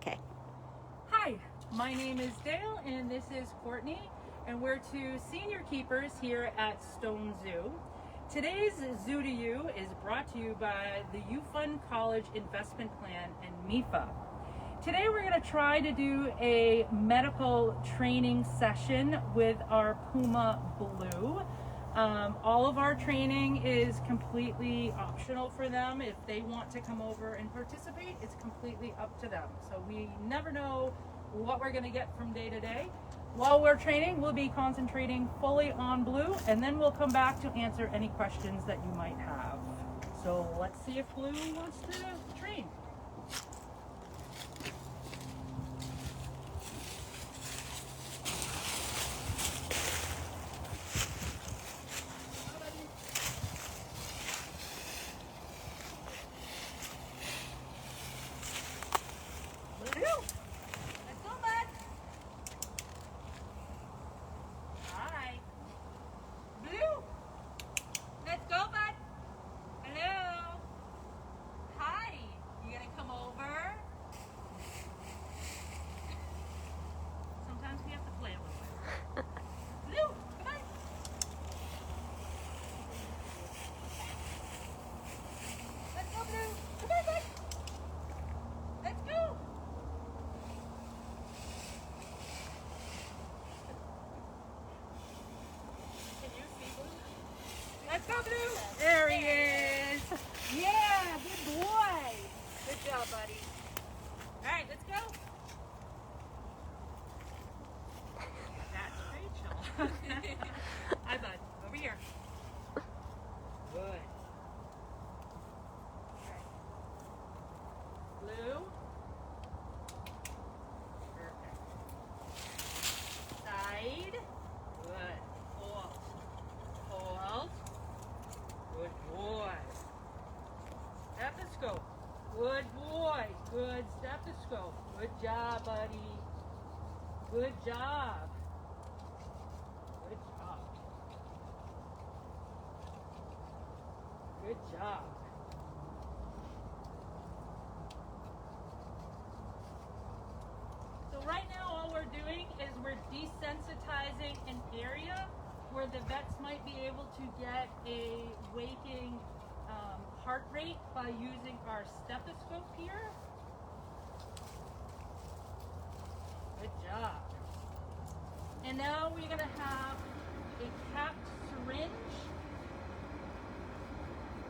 Okay. Hi, my name is Dale and this is Courtney, and we're two senior keepers here at Stone Zoo. Today's Zoo to You is brought to you by the UFund College Investment Plan and MIFA. Today we're going to try to do a medical training session with our Puma Blue. All of our training is completely optional for them. If they want to come over and participate, it's completely up to them. So we never know what we're going to get from day to day. While we're training, we'll be concentrating fully on Blue, and then we'll come back to answer any questions that you might have. So let's see if Blue wants to train. There he is. Yeah, good boy. Good job, buddy. All right, let's go. That's Rachel. Hi, bud. Over here. Good. All right. Blue. Perfect. Side. Good. Hold. Hold. Good boy. Stethoscope. Good boy. Good stethoscope. Good job, buddy. Good job. Good job. Good job. So right now all we're doing is we're desensitizing an area where the vets might be able to get a waking heart rate by using our stethoscope here. Good job. And now we're going to have a capped syringe.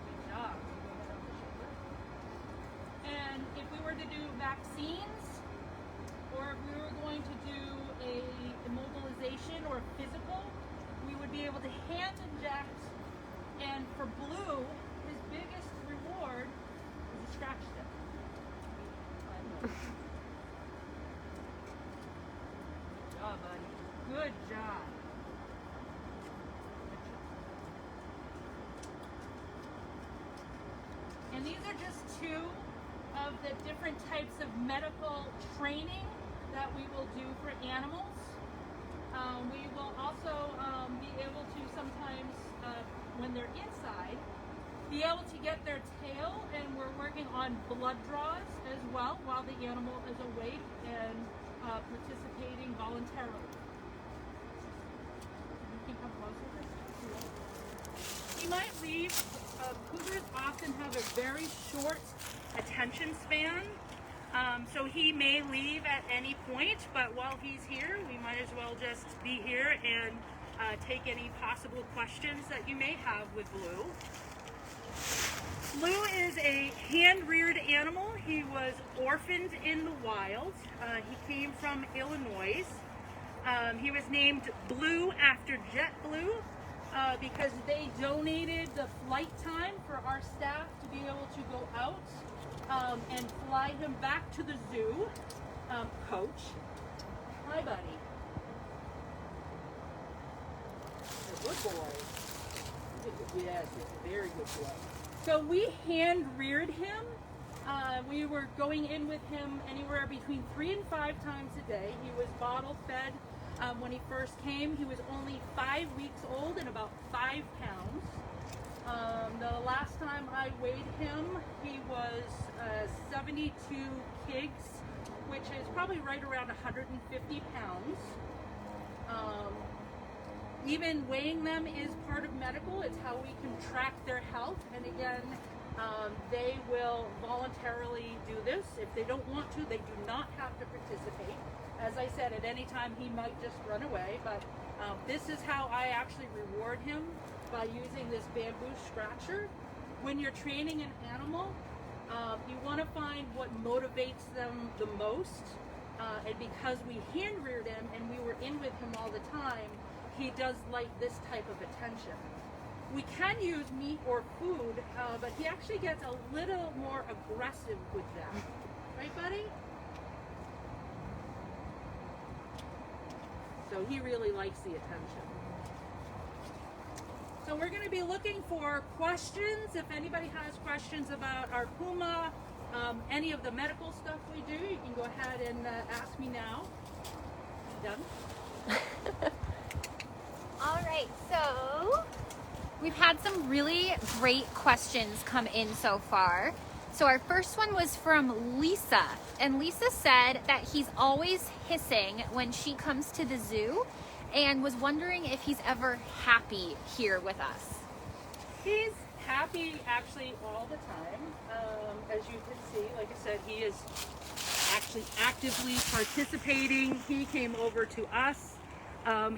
Good job. And if we were to do vaccines, or if we were going to do a immobilization or physical, we would be able to hand inject, and for Blue, his biggest reward is a scratch stick. Good job, buddy. Good job. And these are just two of the different types of medical training that we will do for animals. We will also be able to sometimes, when they're inside, be able to get their tail, and we're working on blood draws as well while the animal is awake and participating voluntarily. You can come closer. He might leave. Cougars often have a very short attention span. So he may leave at any point, but while he's here, we might as well just be here and take any possible questions that you may have with Blue. Blue is a hand-reared animal. He was orphaned in the wild. He came from Illinois. He was named Blue after JetBlue because they donated the flight time for our staff to be able to go out and fly him back to the zoo. Coach. Hi, buddy. You're a good boy. Yes, he's a very good boy. So we hand reared him. We were going in with him anywhere between 3 and 5 times a day. He was bottle fed. When he first came, he was only 5 weeks old and about 5 pounds. The last time I weighed him, he was 72 kgs, which is probably right around 150 pounds. Even weighing them is part of medical. It's how we can track their health. And again, they will voluntarily do this. If they don't want to, they do not have to participate. As I said, at any time he might just run away, but this is how I actually reward him, by using this bamboo scratcher. When you're training an animal, you want to find what motivates them the most, and because we hand reared him and we were in with him all the time, he does like this type of attention. We can use meat or food, but he actually gets a little more aggressive with them. Right, buddy? So he really likes the attention. So we're going to be looking for questions. If anybody has questions about our Puma, any of the medical stuff we do, you can go ahead and ask me now. You done? All right, so we've had some really great questions come in so far. So our first one was from Lisa, and Lisa said that he's always hissing when she comes to the zoo and was wondering if he's ever happy here with us. He's happy actually all the time. As you can see, like I said, he is actually actively participating. He came over to us.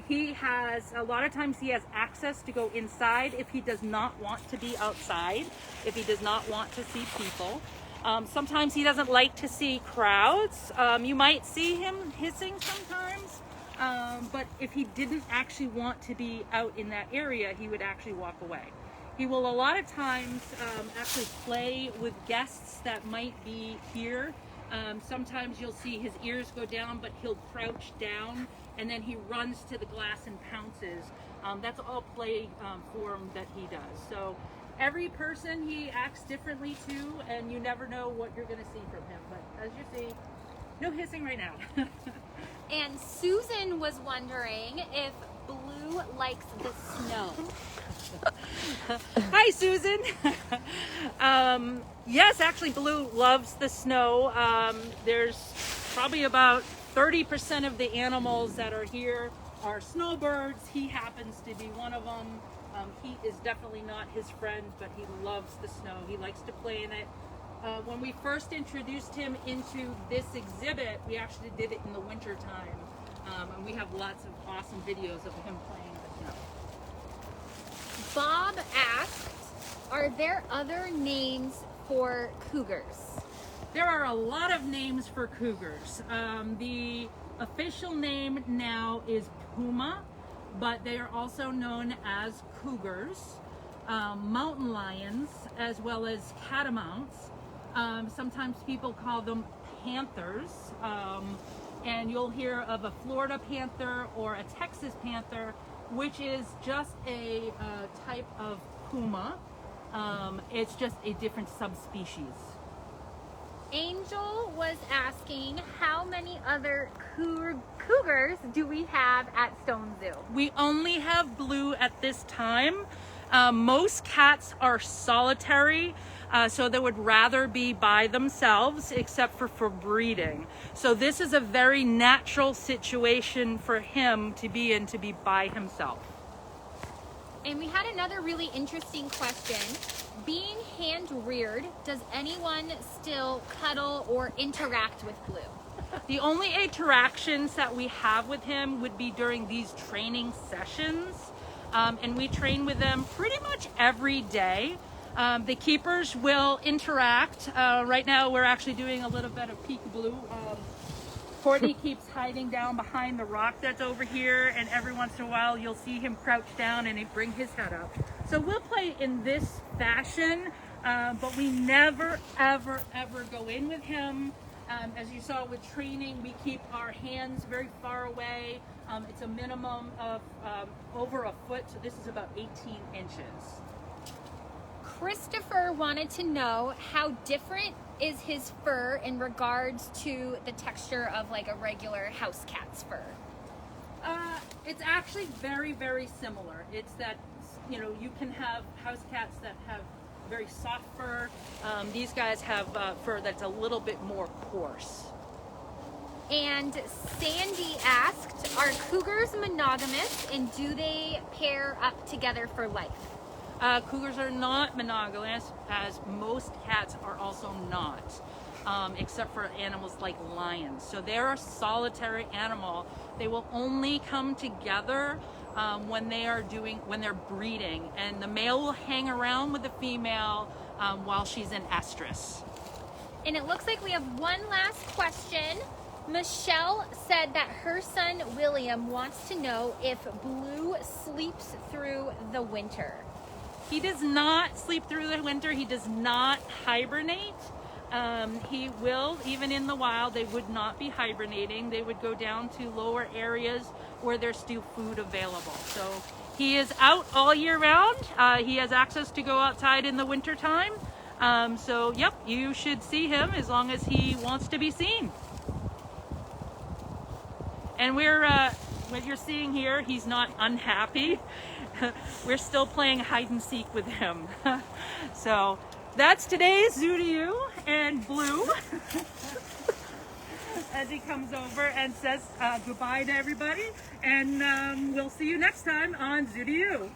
He has, a lot of times he has access to go inside if he does not want to be outside, if he does not want to see people. Sometimes he doesn't like to see crowds. You might see him hissing sometimes, but if he didn't actually want to be out in that area, he would actually walk away. He will a lot of times actually play with guests that might be here. Sometimes you'll see his ears go down, but he'll crouch down and then he runs to the glass and pounces. That's all play form that he does. So every person he acts differently to, and you never know what you're going to see from him. But as you see, no hissing right now. And Susan was wondering if Blue likes the snow. Hi, Susan. Yes, actually, Blue loves the snow. There's probably about 30% of the animals that are here are snowbirds. He happens to be one of them. Heat is definitely not his friend, but he loves the snow. He likes to play in it. When we first introduced him into this exhibit, we actually did it in the winter time. And we have lots of awesome videos of him playing in the snow. Bob asked, are there other names for cougars? There are a lot of names for cougars. The official name now is Puma, but they are also known as cougars, mountain lions, as well as catamounts. Sometimes people call them panthers, and you'll hear of a Florida panther or a Texas panther, which is just a type of puma. It's just a different subspecies. Angel was asking how many other cougars do we have at Stone Zoo? We only have Blue at this time. Most cats are solitary, so they would rather be by themselves, except for breeding. So this is a very natural situation for him to be in, to be by himself. And we had another really interesting question. Being hand-reared, does anyone still cuddle or interact with Blue? The only interactions that we have with him would be during these training sessions. And we train with them pretty much every day. The keepers will interact. Right now we're actually doing a little bit of peekaboo. Courtney keeps hiding down behind the rock that's over here, and every once in a while you'll see him crouch down and he bring his head up. So we'll play in this fashion, but we never, ever, ever go in with him. As you saw with training, we keep our hands very far away. It's a minimum of over a foot, so this is about 18 inches. Christopher wanted to know how different is his fur in regards to the texture of like a regular house cat's fur? It's actually very, very similar. It's that, you know, you can have house cats that have very soft fur. These guys have fur that's a little bit more coarse. And Sandy asked, are cougars monogamous and do they pair up together for life? Cougars are not monogamous, as most cats are also not, except for animals like lions. So they're a solitary animal. They will only come together when they're breeding, and the male will hang around with the female while she's in estrus. And it looks like we have one last question. Michelle said that her son William wants to know if Blue sleeps through the winter. He does not sleep through the winter. He does not hibernate. He will, even in the wild, they would not be hibernating. They would go down to lower areas where there's still food available. So he is out all year round. He has access to go outside in the winter time. So yep, you should see him as long as he wants to be seen. And what you're seeing here, he's not unhappy. We're still playing hide and seek with him. So that's today's Zoo to You and Blue as he comes over and says goodbye to everybody. And we'll see you next time on Zoo to You.